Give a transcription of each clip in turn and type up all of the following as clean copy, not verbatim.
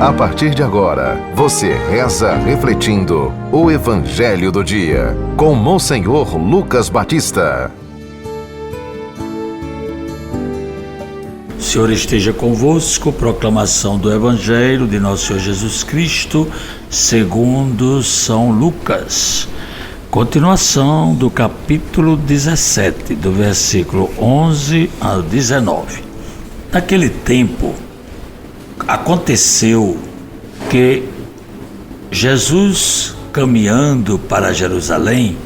A partir de agora, você reza refletindo o Evangelho do Dia, com Monsenhor Lucas Batista. O Senhor esteja convosco, proclamação do Evangelho de Nosso Senhor Jesus Cristo, segundo São Lucas. Continuação do capítulo 17, do versículo 11 ao 19. Naquele tempo, aconteceu que Jesus, caminhando para Jerusalém,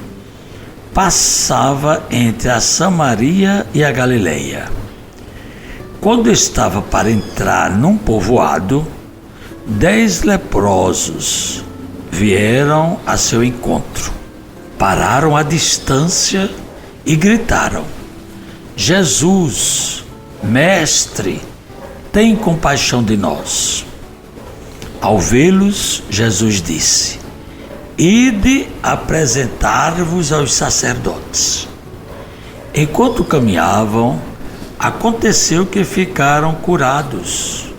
passava entre a Samaria e a Galileia. Quando estava para entrar num povoado, 10 leprosos vieram a seu encontro. Pararam à distância e gritaram: Jesus, Mestre, tem compaixão de nós. Ao vê-los, Jesus disse: Ide apresentar-vos aos sacerdotes. Enquanto caminhavam, aconteceu que ficaram curados.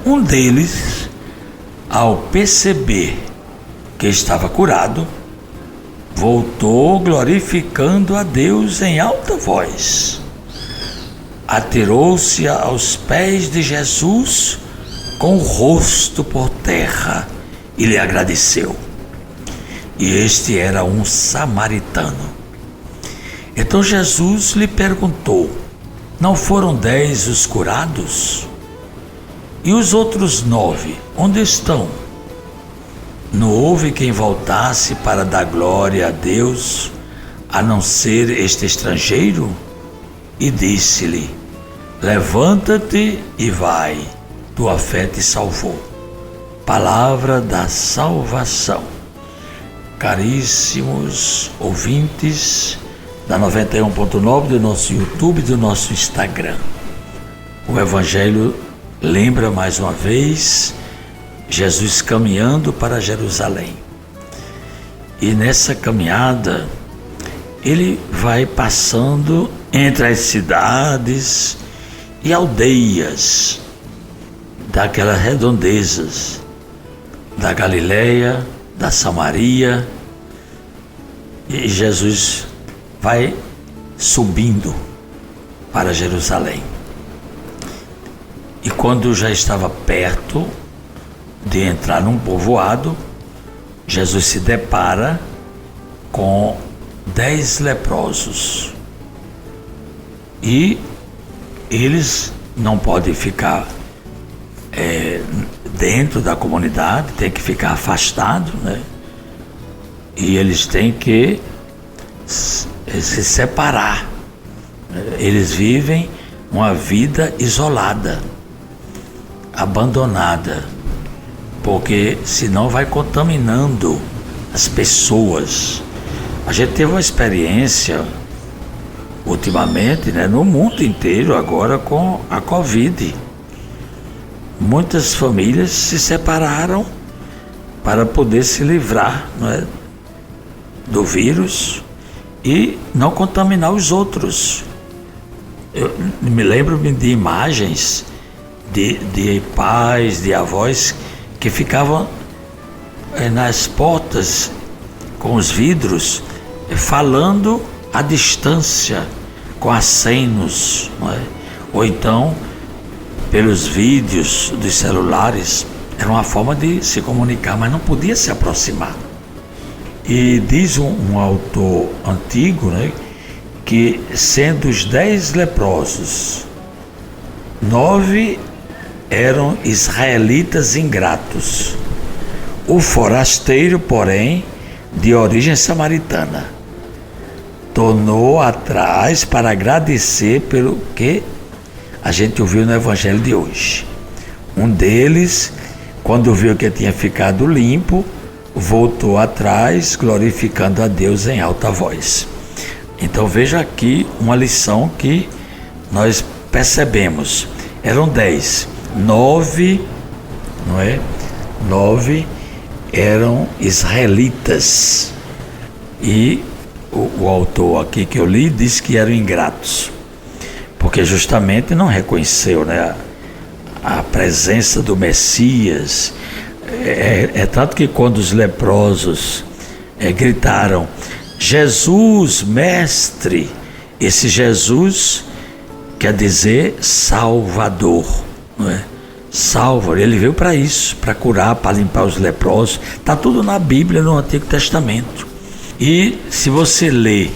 Um deles, ao perceber que estava curado, voltou glorificando a Deus em alta voz. Atirou-se aos pés de Jesus com o rosto por terra e lhe agradeceu. E este era um samaritano. Então Jesus lhe perguntou: não foram 10 os curados? E os outros 9, onde estão? Não houve quem voltasse para dar glória a Deus, a não ser este estrangeiro? E disse-lhe: levanta-te e vai, tua fé te salvou. Palavra da salvação. Caríssimos ouvintes da 91.9 do nosso YouTube e do nosso Instagram, o Evangelho lembra mais uma vez Jesus caminhando para Jerusalém. E nessa caminhada ele vai passando entre as cidades e aldeias daquelas redondezas da Galileia, da Samaria, e Jesus vai subindo para Jerusalém. E quando já estava perto de entrar num povoado, Jesus se depara com 10 leprosos. E eles não podem ficar dentro da comunidade, tem que ficar afastados, né? E eles têm que se separar. Eles vivem uma vida isolada, abandonada, porque senão vai contaminando as pessoas. A gente teve uma experiência ultimamente, né, no mundo inteiro agora com a Covid. Muitas famílias se separaram para poder se livrar, não é, do vírus e não contaminar os outros. Eu me lembro de imagens de pais, de avós que ficavam nas portas com os vidros falando à distância, com acenos, não é? Ou então pelos vídeos dos celulares. Era uma forma de se comunicar, mas não podia se aproximar. E diz um autor antigo, né, que sendo os 10 leprosos, 9 eram israelitas ingratos. O forasteiro, porém, de origem samaritana, tornou atrás para agradecer pelo que a gente ouviu no Evangelho de hoje. Um deles, quando viu que tinha ficado limpo, voltou atrás, glorificando a Deus em alta voz. Então veja aqui uma lição que nós percebemos. Eram 10, 9, não é? 9 eram israelitas. E o autor aqui que eu li disse que eram ingratos, porque justamente não reconheceu, né, a presença do Messias. É tanto que quando os leprosos gritaram: Jesus, mestre, esse Jesus quer dizer Salvador, não é? Salva, ele veio para isso, para curar, para limpar os leprosos. Está tudo na Bíblia, no Antigo Testamento. E se você ler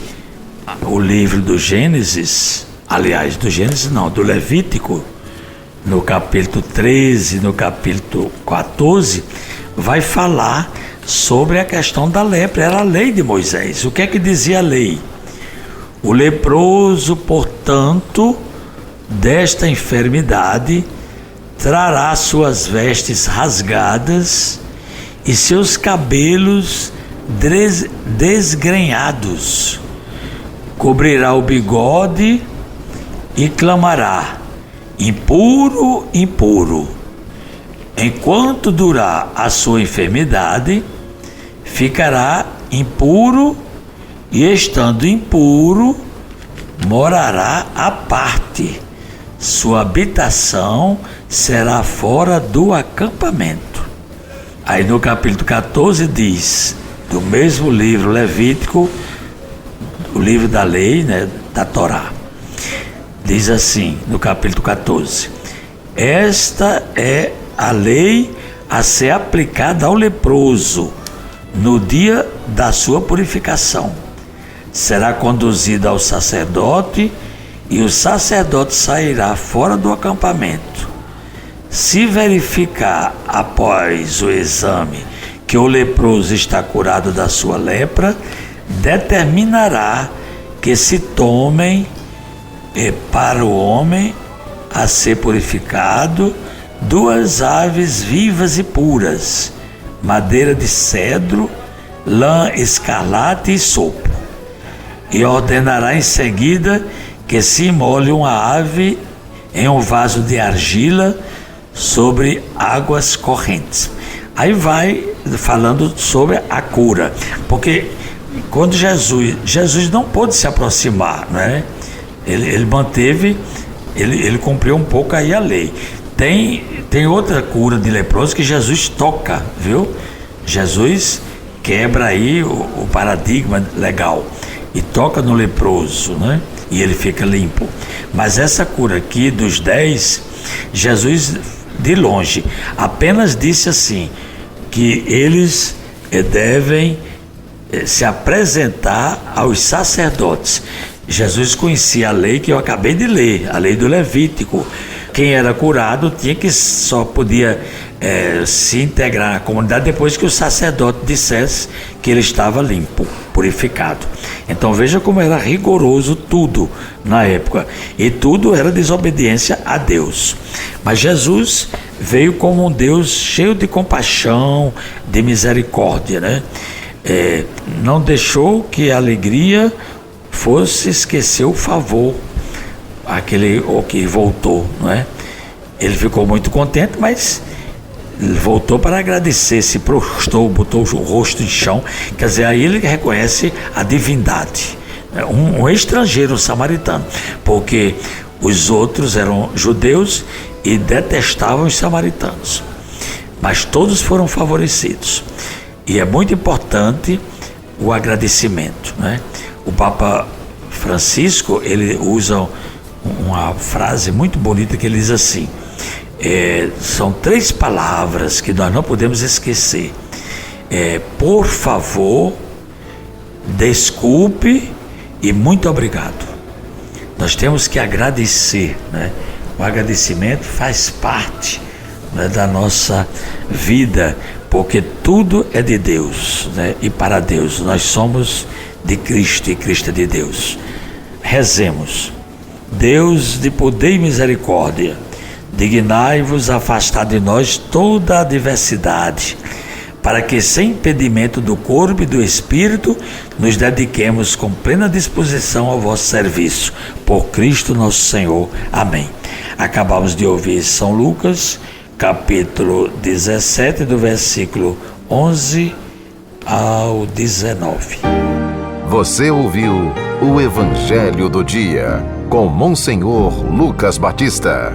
o livro do Gênesis, aliás, do Gênesis não, do Levítico, no capítulo 13, no capítulo 14, vai falar sobre a questão da lepra. Era a lei de Moisés. O que é que dizia a lei? O leproso, portanto, desta enfermidade, trará suas vestes rasgadas e seus cabelos desgrenhados, cobrirá o bigode e clamará: impuro, impuro. Enquanto durar a sua enfermidade, ficará impuro, e estando impuro, morará à parte. Sua habitação será fora do acampamento. Aí no capítulo 14 diz, do mesmo livro Levítico, o livro da lei, né, da Torá, diz assim, no capítulo 14: esta é a lei a ser aplicada ao leproso no dia da sua purificação. Será conduzido ao sacerdote, e o sacerdote sairá fora do acampamento. Se verificar após o exame que o leproso está curado da sua lepra, determinará que se tomem para o homem a ser purificado 2 aves vivas e puras, madeira de cedro, lã escarlate e sopo. E ordenará em seguida que se imole uma ave em um vaso de argila sobre águas correntes. Aí vai falando sobre a cura, porque quando Jesus não pôde se aproximar, né? Ele manteve, ele cumpriu um pouco aí a lei. Tem outra cura de leproso que Jesus toca, viu? Jesus quebra aí o paradigma legal e toca no leproso, né? E ele fica limpo. Mas essa cura aqui dos 10, Jesus de longe apenas disse assim, que eles devem se apresentar aos sacerdotes. Jesus conhecia a lei que eu acabei de ler, a lei do Levítico. Quem era curado só podia se integrar na comunidade depois que o sacerdote dissesse que ele estava limpo, purificado. Então veja como era rigoroso tudo na época, e tudo era desobediência a Deus. Mas Jesus veio como um Deus cheio de compaixão, de misericórdia, né? Não deixou que a alegria fosse esquecer o favor, o que voltou, não é? Ele ficou muito contente, mas voltou para agradecer, se prostrou, botou o rosto em chão. Quer dizer, aí ele reconhece a divindade. Um estrangeiro, um samaritano, porque os outros eram judeus e detestavam os samaritanos, mas todos foram favorecidos. E é muito importante o agradecimento, né? O Papa Francisco, ele usa uma frase muito bonita que ele diz assim, são 3 palavras que nós não podemos esquecer: por favor, desculpe e muito obrigado. Nós temos que agradecer, né? O agradecimento faz parte, né, da nossa vida, porque tudo é de Deus, né? E para Deus. Nós somos de Cristo e Cristo é de Deus. Rezemos. Deus de poder e misericórdia, dignai-vos afastar de nós toda a adversidade, para que, sem impedimento do corpo e do espírito, nos dediquemos com plena disposição ao vosso serviço. Por Cristo nosso Senhor. Amém. Acabamos de ouvir São Lucas, capítulo 17, do versículo 11 ao 19. Você ouviu o Evangelho do Dia, com Monsenhor Lucas Batista.